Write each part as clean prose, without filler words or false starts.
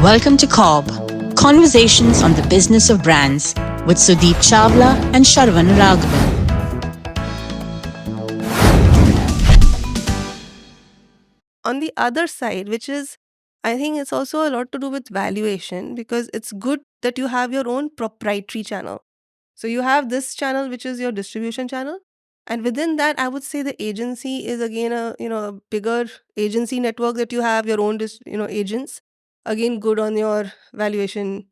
Welcome to CoBB, Conversations on the Business of Brands with Sudeep Chawla and Sharvan Raghavan. On the other side, which is, I think it's also a lot to do with valuation, because it's good that you have your own proprietary channel. So you have this channel, which is your distribution channel. And within that, I would say the agency is again a bigger agency network that you have your own agents. Again, good on your valuation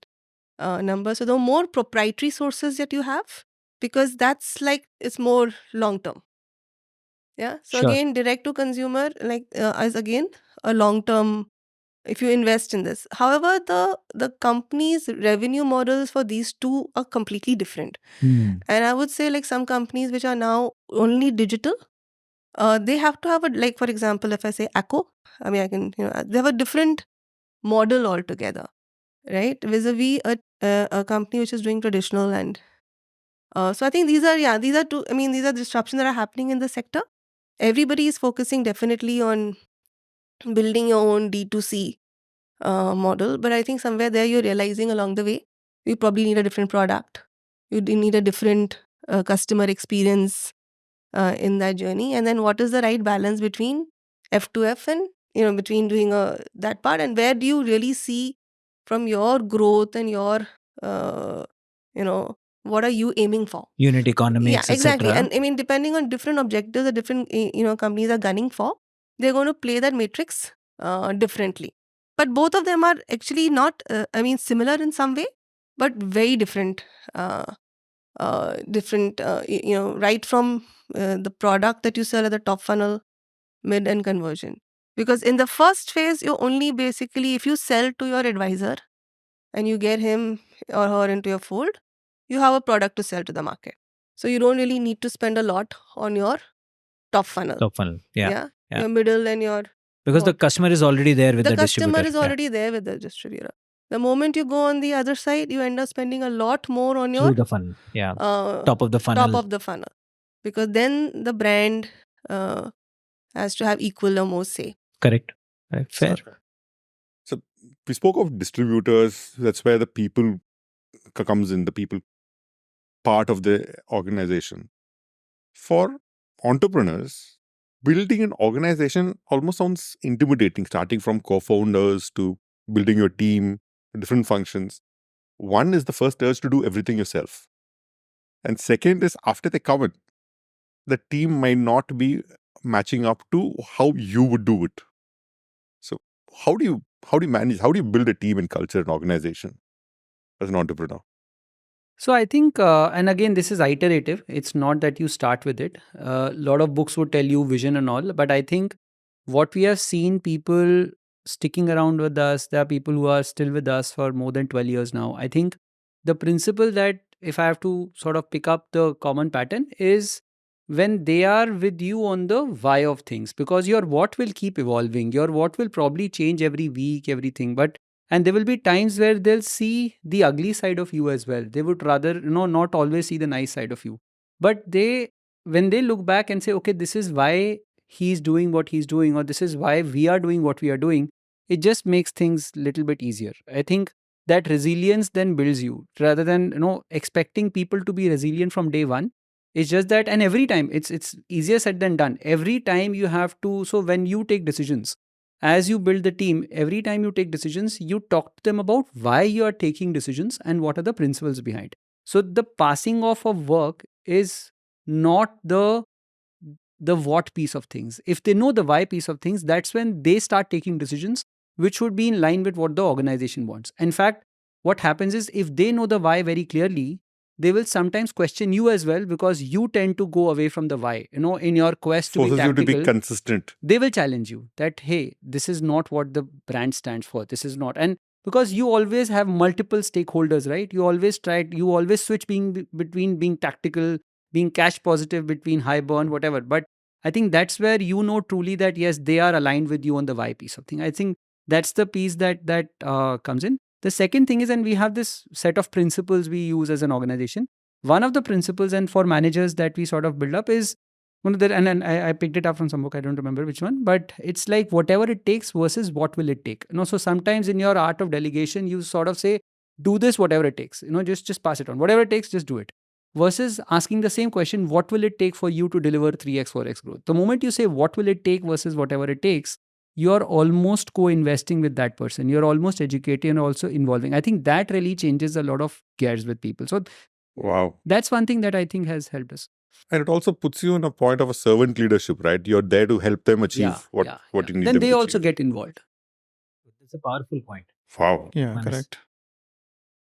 number. So the more proprietary sources that you have, because that's like it's more long term. Yeah. So Sure. again, direct to consumer is again a long term. If you invest in this, however, the company's revenue models for these two are completely different. And I would say, like, some companies which are now only digital, they have to have a, for example, if I say Acco, I mean, I can, they have a different model altogether, right? Vis-a-vis a company which is doing traditional. And so I think these are two, I mean, these are disruptions that are happening in the sector. Everybody is focusing definitely on building your own D2C model, but I think somewhere there you're realizing along the way, you probably need a different product. You need a different customer experience in that journey. And then what is the right balance between F2F and, between doing that part, and where do you really see from your growth and your, what are you aiming for? Unit economics, Yeah, exactly. etc. And I mean, depending on different objectives that different, companies are gunning for, they're going to play that matrix differently. But both of them are actually not, similar in some way, but very different. Right from the product that you sell at the top funnel, mid, and conversion. Because in the first phase, you only basically, if you sell to your advisor and you get him or her into your fold, you have a product to sell to the market. So you don't really need to spend a lot on your top funnel. Top funnel. Yeah. Your middle and your... Because the customer is already there with the distributor. The customer is already there with the distributor. The moment you go on the other side, you end up spending a lot more on your... Through the funnel. Yeah. Top of the funnel. Top of the funnel. Because then the brand has to have equal or more say. Correct. Fair. So we spoke of distributors. That's where the people comes in, the people part of the organization. For entrepreneurs, building an organization almost sounds intimidating, starting from co-founders to building your team, different functions. One is the first urge to do everything yourself. And second is, after they come in, the team might not be matching up to how you would do it. So how do you manage, how do you build a team and culture and organization as an entrepreneur? So I think, and again, this is iterative. It's not that you start with it. A lot of books would tell you vision and all, but I think what we have seen people sticking around with us, there are people who are still with us for more than 12 years now. I think the principle that, if I have to sort of pick up the common pattern, is when they are with you on the why of things, because your what will keep evolving, your what will probably change every week, everything. And there will be times where they'll see the ugly side of you as well. They would rather, not always see the nice side of you. But when they look back and say, okay, this is why he's doing what he's doing, or this is why we are doing what we are doing, it just makes things a little bit easier. I think that resilience then builds you, rather than, expecting people to be resilient from day one. It's just that, and every time, it's easier said than done. Every time you have to, so when you take decisions, as you build the team, every time you take decisions, you talk to them about why you are taking decisions and what are the principles behind. So the passing off of work is not the what piece of things. If they know the why piece of things, that's when they start taking decisions which would be in line with what the organization wants. In fact, what happens is, if they know the why very clearly, they will sometimes question you as well, because you tend to go away from the why. In your quest to be tactical, forces you to be consistent. They will challenge you that, hey, this is not what the brand stands for. This is not. And because you always have multiple stakeholders, right? You always switch between being tactical, being cash positive, between high burn, whatever. But I think that's where truly that, yes, they are aligned with you on the why piece of thing. I think that's the piece that comes in. The second thing is, and we have this set of principles we use as an organization. One of the principles, and for managers that we sort of build up, is And I picked it up from some book. I don't remember which one, but it's like whatever it takes versus what will it take. So sometimes in your art of delegation, you sort of say, do this, whatever it takes. Just pass it on. Whatever it takes, just do it. Versus asking the same question, what will it take for you to deliver 3x, 4x growth? The moment you say what will it take versus whatever it takes, you're almost co-investing with that person. You're almost educating and also involving. I think that really changes a lot of gears with people. So Wow. that's one thing that I think has helped us. And it also puts you in a point of a servant leadership, right? You're there to help them achieve what you need Then them they to also achieve. get involved. It's a powerful point. Wow. Yeah, Manas. correct.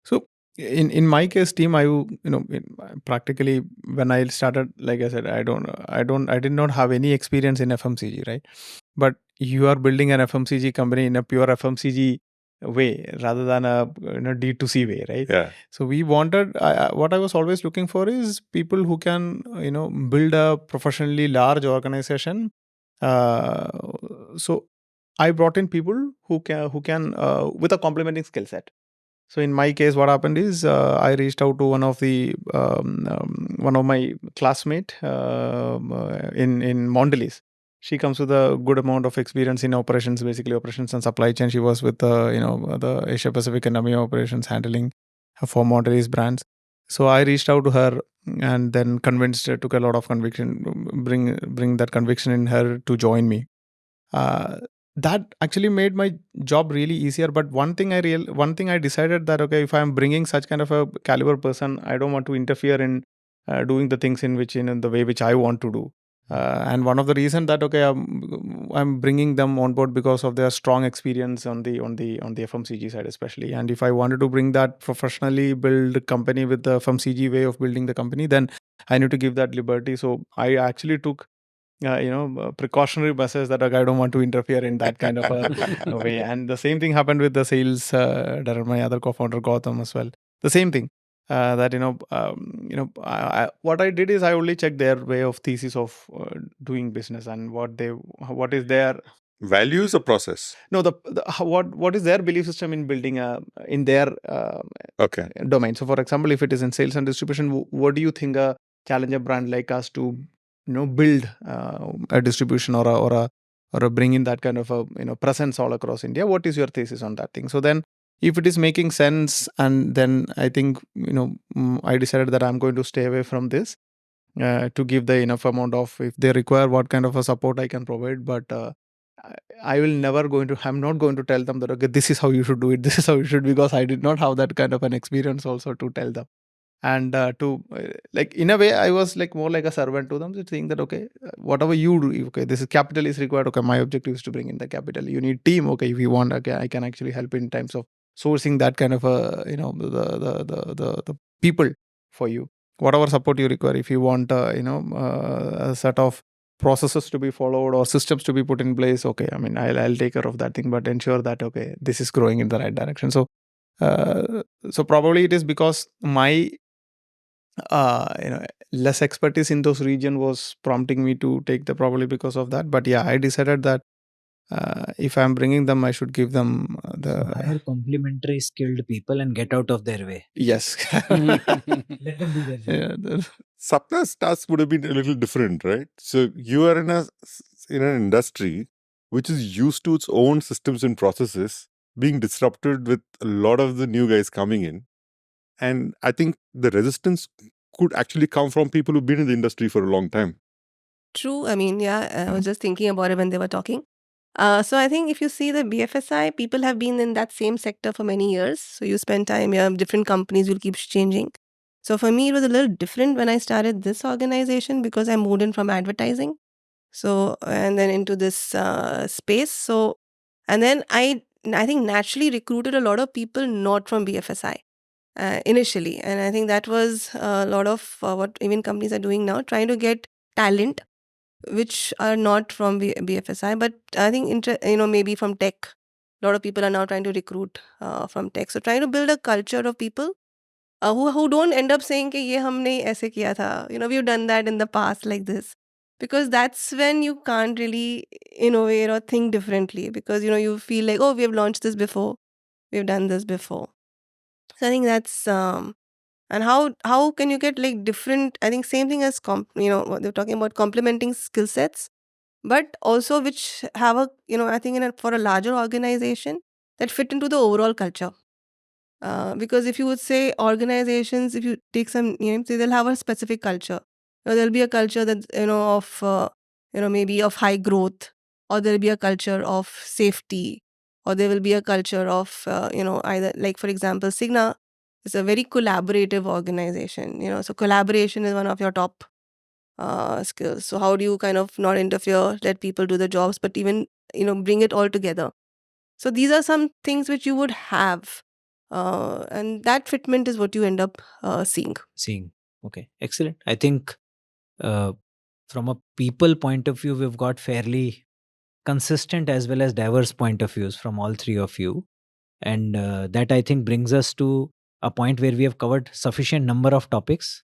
So in my case, team, practically when I started, like I said, I did not have any experience in FMCG, right? But you are building an FMCG company in a pure FMCG way rather than a D2C way, right? Yeah. So we wanted, what I was always looking for is people who can, build a professionally large organization. So I brought in people who can with a complementing skill set. So in my case, what happened is I reached out to one of my classmate in Mondelez. She comes with a good amount of experience in operations, basically operations and supply chain. She was with the Asia Pacific and AMEA operations handling for Mondelez brands. So I reached out to her and then convinced her, took a lot of conviction, bring that conviction in her to join me. That actually made my job really easier. But one thing I decided that, okay, if I'm bringing such kind of a caliber person, I don't want to interfere in doing the things in the way which I want to do. And one of the reasons that, okay, I'm bringing them on board because of their strong experience on the FMCG side especially. And if I wanted to bring that professionally build a company with the FMCG way of building the company, then I need to give that liberty. So I actually took precautionary measures that, okay, I don't want to interfere in that kind of a way. And the same thing happened with the sales director, my other co-founder Gautam as well. The same thing. What I did is I only checked their way of thesis of doing business and what is their Values or process? no the what is their belief system in building in their Okay. domain. So for example, if it is in sales and distribution, what do you think a challenger brand like us to build a distribution or a bring in that kind of a presence all across India? What is your thesis on that thing? So then if it is making sense, and then I think I decided that I'm going to stay away from this to give the enough amount of, if they require what kind of a support I can provide, but I will never I'm not going to tell them that, okay, this is how you should do it, this is how you should, because I did not have that kind of an experience also to tell them. And like in a way, I was like more like a servant to them, saying that, okay, whatever you do, okay, this is capital is required. Okay, my objective is to bring in the capital. You need team. Okay, if you want, okay, I can actually help in terms of sourcing that kind of the people for you. Whatever support you require, if you want, a set of processes to be followed or systems to be put in place, okay, I mean, I'll take care of that thing, but ensure that, okay, this is growing in the right direction. So probably it is because my less expertise in those region was prompting me to take the, probably because of that. But yeah, I decided that if I'm bringing them, I should give them So hire complementary skilled people and get out of their way. Yes. Let them do their job. Yeah, Sapna's task would have been a little different, right? So you are in an industry which is used to its own systems and processes being disrupted with a lot of the new guys coming in. And I think the resistance could actually come from people who've been in the industry for a long time. True. I mean, yeah, I was just thinking about it when they were talking. So I think if you see the BFSI, people have been in that same sector for many years. So you spend time, you have different companies, you'll keep changing. So for me, it was a little different when I started this organization because I moved in from advertising. So, and then into this space. So, and then I think naturally recruited a lot of people not from BFSI initially. And I think that was a lot of what even companies are doing now, trying to get talent which are not from BFSI, but I think maybe from tech. A lot of people are now trying to recruit from tech. So trying to build a culture of people who don't end up saying कि ये हमने ऐसे किया था. We've done that in the past like this. Because that's when you can't really innovate or think differently. Because you feel like, oh, we have launched this before, we've done this before. So I think that's And how can you get like different, I think same thing as what they're talking about, complementing skill sets, but also which have a, I think for a larger organization that fit into the overall culture. Because if you would say organizations, if you take some names, they'll have a specific culture. There'll be a culture that, of, maybe of high growth, or there'll be a culture of safety, or there will be a culture of, either, like, for example, Cigna is a very collaborative organization, so collaboration is one of your top skills. So how do you kind of not interfere, let people do the jobs, but even, bring it all together? So these are some things which you would have. And that fitment is what you end up seeing. Okay, excellent. I think from a people point of view, we've got fairly consistent as well as diverse point of views from all three of you. And that, I think, brings us to a point where we have covered sufficient number of topics,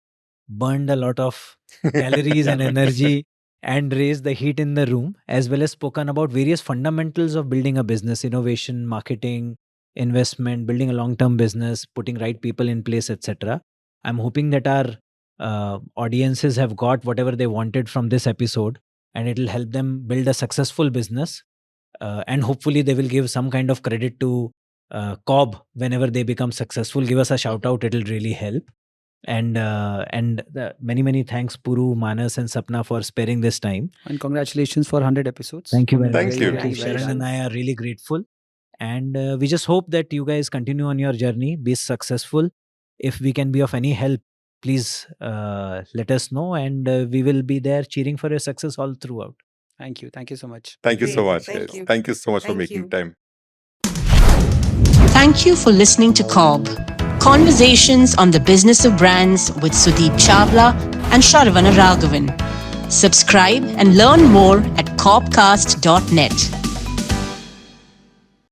burned a lot of calories and energy, and raised the heat in the room, as well as spoken about various fundamentals of building a business: innovation, marketing, investment, building a long-term business, putting right people in place, etc. I'm hoping that our audiences have got whatever they wanted from this episode, and it will help them build a successful business. And hopefully they will give some kind of credit to CoBB whenever they become successful. Give us a shout out; it'll really help. And many thanks, Puru, Manas, and Sapna, for sparing this time. And congratulations for 100 episodes. Thank you very Thank much. you. Sharon and I are really grateful. And we just hope that you guys continue on your journey, be successful. If we can be of any help, please let us know, and we will be there cheering for your success all throughout. Thank you. Thank you so much. Thank you so Great. much. Thank guys. you. Thank you so much for Thank making you. time. Thank you for listening to CoBB, Conversations on the Business of Brands with Sudeep Chawla and Sharavana Raghavan. Subscribe and learn more at cobcast.net.